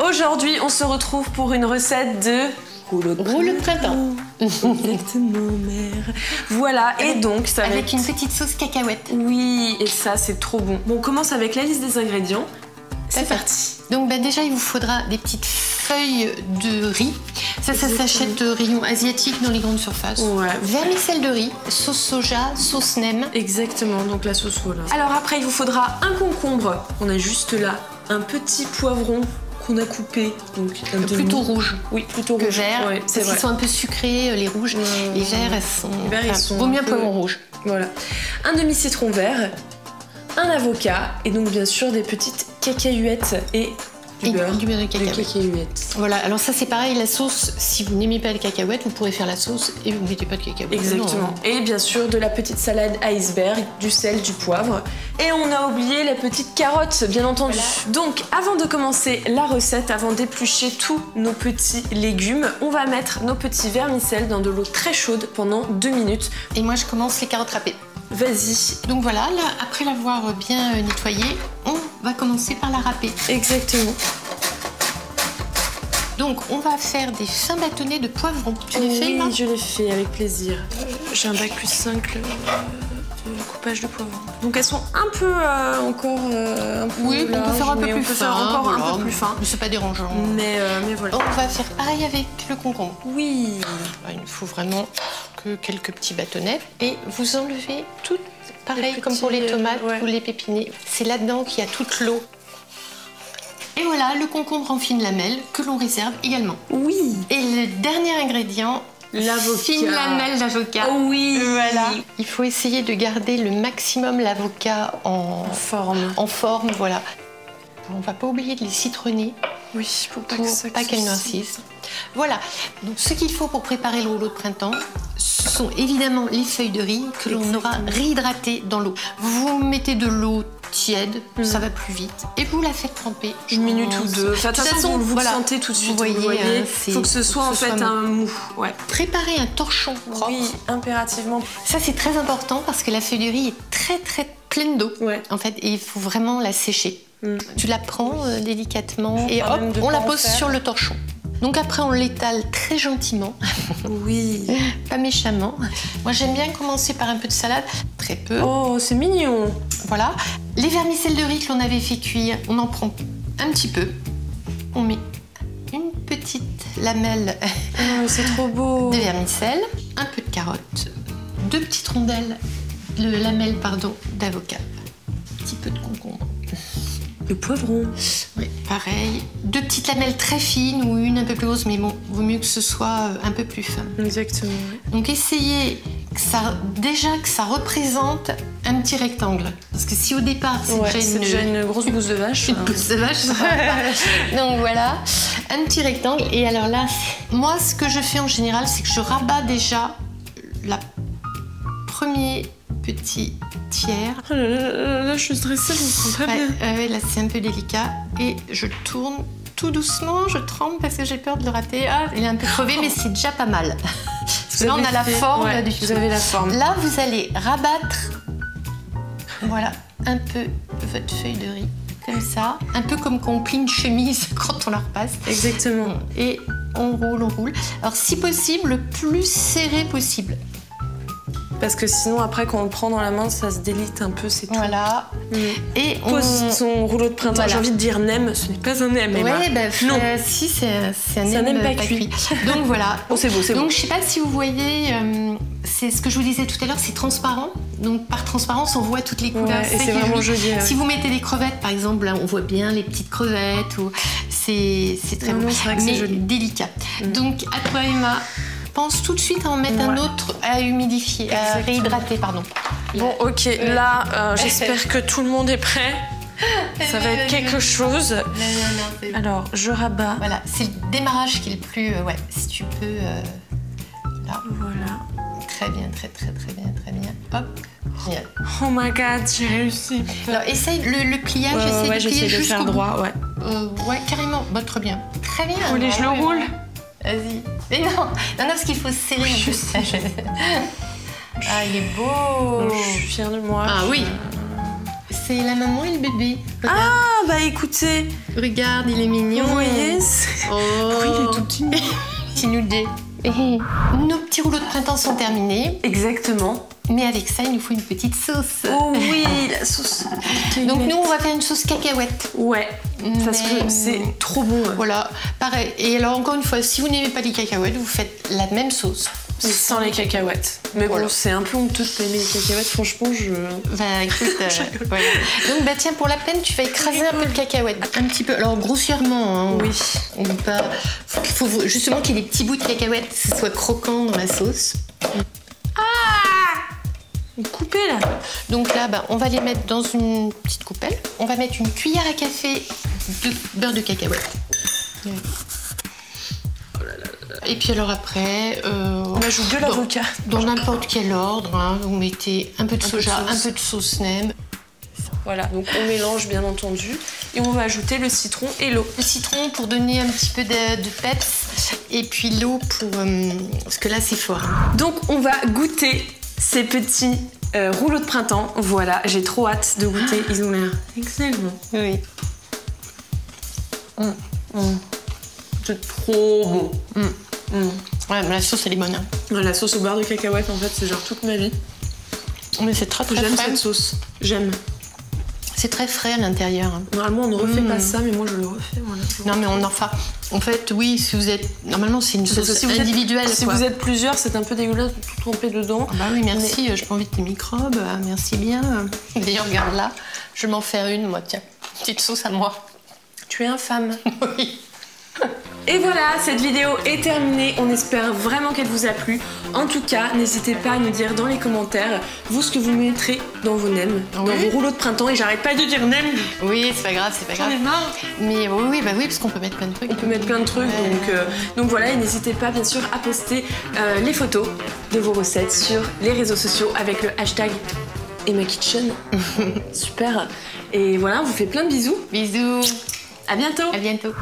Aujourd'hui, on se retrouve pour une recette de rouleau de printemps. Exactement, mère. Voilà, et donc ça va avec une petite sauce cacahuète. Oui, et ça, c'est trop bon. Bon, on commence avec la liste des ingrédients. C'est parti. Donc déjà, il vous faudra des petites feuilles de riz. Ça s'achète rayon asiatique dans les grandes surfaces. Ouais. Vermicelle de riz, sauce soja, sauce nem. Exactement, donc la sauce voilà. Alors après, il vous faudra un concombre. On a juste là un petit poivron qu'on a coupé. Donc plutôt rouge. Oui, plutôt rouge. Vert. Ouais, parce qu'ils sont un peu sucrés, les rouges. Les verts, ils sont vaut mieux un poivron rouge. Voilà. Un demi-citron vert. Un avocat et donc bien sûr des petites cacahuètes et du beurre de cacahuètes. Voilà, alors ça c'est pareil, la sauce, si vous n'aimez pas les cacahuètes, vous pourrez faire la sauce et vous ne mettez pas de cacahuètes. Exactement. Et bien sûr de la petite salade iceberg, du sel, du poivre. Et on a oublié les petites carottes, bien entendu. Voilà. Donc avant de commencer la recette, avant d'éplucher tous nos petits légumes, on va mettre nos petits vermicelles dans de l'eau très chaude pendant 2 minutes. Et moi je commence les carottes râpées. Vas-y. Donc voilà, là, après l'avoir bien nettoyée, on va commencer par la râper. Exactement. Donc on va faire des fins bâtonnets de poivrons. Tu les fais, Emma ? Oui, je les fais avec plaisir. J'ai un bac plus 5 de coupage de poivrons. Donc elles sont un peu encore un peu oui, larges, on peut faire un peu plus fin. Encore un peu plus fin. Mais c'est pas dérangeant. Mais voilà. On va faire pareil avec le concombre. Oui. Il me faut vraiment que quelques petits bâtonnets. Et vous enlevez tout, pareil comme pour les tomates, vous les pépinez. C'est là-dedans qu'il y a toute l'eau. Et voilà, le concombre en fine lamelle que l'on réserve également. Oui. Et le dernier ingrédient, l'avocat. Fine lamelle d'avocat. Oh oui. Voilà. Il faut essayer de garder le maximum l'avocat en forme, voilà. On va pas oublier de les citronner. Oui, pour pas qu'elles noircissent. Voilà. Donc ce qu'il faut pour préparer le rouleau de printemps, ce sont évidemment les feuilles de riz que l'on aura réhydratées dans l'eau. Vous mettez de l'eau tiède, ça va plus vite, et vous la faites tremper 1 minute ou 2. Enfin, de toute façon, vous le sentez tout de suite. Vous voyez, il faut que ce soit en fait un mou. Ouais. Préparez un torchon propre. Oui, impérativement. Ça c'est très important parce que la feuille de riz est très très pleine d'eau. Ouais. En fait, et il faut vraiment la sécher. Tu la prends délicatement et hop, on la pose sur le torchon. Donc après, on l'étale très gentiment. Oui. Pas méchamment. Moi, j'aime bien commencer par un peu de salade. Très peu. Oh, c'est mignon. Voilà. Les vermicelles de riz que l'on avait fait cuire, on en prend un petit peu. On met une petite lamelle c'est trop beau. De vermicelle, un peu de carotte, 2 petites rondelles, lamelles d'avocat, un petit peu de concombre. Le poivron. Oui, pareil. 2 petites lamelles très fines ou une un peu plus grosse, mais bon, vaut mieux que ce soit un peu plus fin. Exactement. Donc essayez que ça représente un petit rectangle. Parce que si au départ, c'est déjà une grosse bouse de vache. Une bouse de vache, ça va pas. Donc voilà, un petit rectangle. Et alors là, moi, ce que je fais en général, c'est que je rabats déjà la premier petit tiers. Oh là, je suis stressée, je me sens pas bien. Là, c'est un peu délicat. Et je tourne tout doucement, je tremble parce que j'ai peur de le rater. Ah, il est un peu crevé, mais c'est déjà pas mal. Parce que là, on a la forme. Ouais, vous avez la forme. Là, vous allez rabattre, voilà, un peu votre feuille de riz, comme ça. Un peu comme quand on plie une chemise quand on la repasse. Exactement. Et on roule, on roule. Alors, si possible, le plus serré possible. Parce que sinon, après, quand on le prend dans la main, ça se délite un peu, c'est tout. Voilà. Et on pose son rouleau de printemps. Voilà. J'ai envie de dire nem, ce n'est pas un nem, Emma. Oui, non. Si, c'est un nem pas cuit. Donc voilà. Oh, c'est beau, c'est beau. Donc je sais pas si vous voyez, c'est ce que je vous disais tout à l'heure, c'est transparent. Donc par transparence, on voit toutes les couleurs. Et c'est vraiment joli. Si vous mettez des crevettes, par exemple, là, on voit bien les petites crevettes. C'est très beau. C'est vrai que c'est joli. Délicat. Donc à toi, Emma. Pense tout de suite à en mettre un autre à humidifier, à réhydrater, pardon. Bon, ok, là, j'espère que tout le monde est prêt. Ça va être quelque chose. Non, alors, je rabats. Voilà, c'est le démarrage qui est le plus... si tu peux... là. Voilà. Très bien, très bien. Hop, génial. Oh my god, j'ai réussi. Alors, essaye le pliage, j'essaie de faire droit, ouais, carrément. Bah, très bien. Très bien. Vous voulez que je le roule ? Vas-y. Mais non, parce qu'il faut serrer un peu. Ah, il est beau. Je suis fière de moi. Ah oui. c'est la maman et le bébé. Regarde. Ah, bah écoutez. Regarde, il est mignon. Vous voyez, Oh, oui, il est tout petit. Petit nudé. Nos petits rouleaux de printemps sont terminés. Exactement. Mais avec ça, il nous faut une petite sauce. Oh oui, la sauce. Donc nous, on va faire une sauce cacahuète. Ouais, parce Mais- que c'est trop bon. Voilà, pareil. Et alors, encore une fois, si vous n'aimez pas les cacahuètes, vous faites la même sauce. Sans les cacahuètes. Mais Voilà. bon, c'est un peu honteux de pas aimer les cacahuètes, franchement, je... Bah écoute, voilà. Donc bah tiens, pour la peine, tu vas écraser un peu de cacahuètes. Un petit peu, alors grossièrement, hein. Oui. On dit pas... Faut justement qu'il y ait des petits bouts de cacahuètes, que ce soit croquant dans la sauce. Coupez là. Donc là, bah, on va les mettre dans une petite coupelle. On va mettre une cuillère à café de beurre de cacahuète. Et puis alors après... On ajoute de l'avocat. Dans n'importe quel ordre, hein, vous mettez un peu de soja, un peu de sauce nem. Voilà, donc on mélange bien entendu. Et on va ajouter le citron et l'eau. Le citron pour donner un petit peu de peps. Et puis l'eau pour... parce que là, c'est fort. Donc on va goûter ces petits rouleaux de printemps. Voilà, j'ai trop hâte de goûter. Ils ont l'air excellents. Oui. C'est trop bon. Ouais, mais la sauce, elle est bonne. Hein. La sauce au beurre de cacahuète, en fait, c'est genre toute ma vie. Mais c'est très J'aime frais. cette sauce. J'aime. C'est très frais à l'intérieur. Hein. Normalement, on ne refait pas ça, mais moi, je le refais. Voilà. Non, mais on en fait. En fait, oui, si vous êtes... Normalement, c'est une sauce Si vous êtes- individuelle. Si quoi. vous êtes plusieurs, c'est un peu dégueulasse de tout tremper dedans. Ah bah oui, merci, j'ai pas envie de tes microbes. Merci bien. D'ailleurs, regarde là, je vais m'en faire une, moi, tiens. Petite sauce à moi. Tu es infâme. Oui. Et voilà, cette vidéo est terminée. On espère vraiment qu'elle vous a plu. En tout cas, n'hésitez pas à nous dire dans les commentaires, vous, ce que vous mettrez dans vos nems, dans vos rouleaux de printemps. Et j'arrête pas de dire nem. Oui, c'est pas grave, c'est pas grave. J'en ai marre. Mais oui, bah oui, parce qu'on peut mettre plein de trucs. On peut mettre plein de trucs, donc voilà, et n'hésitez pas bien sûr à poster les photos de vos recettes sur les réseaux sociaux avec le hashtag EmmaKitchen. Super. Et voilà, on vous fait plein de bisous. Bisous. À bientôt. À bientôt.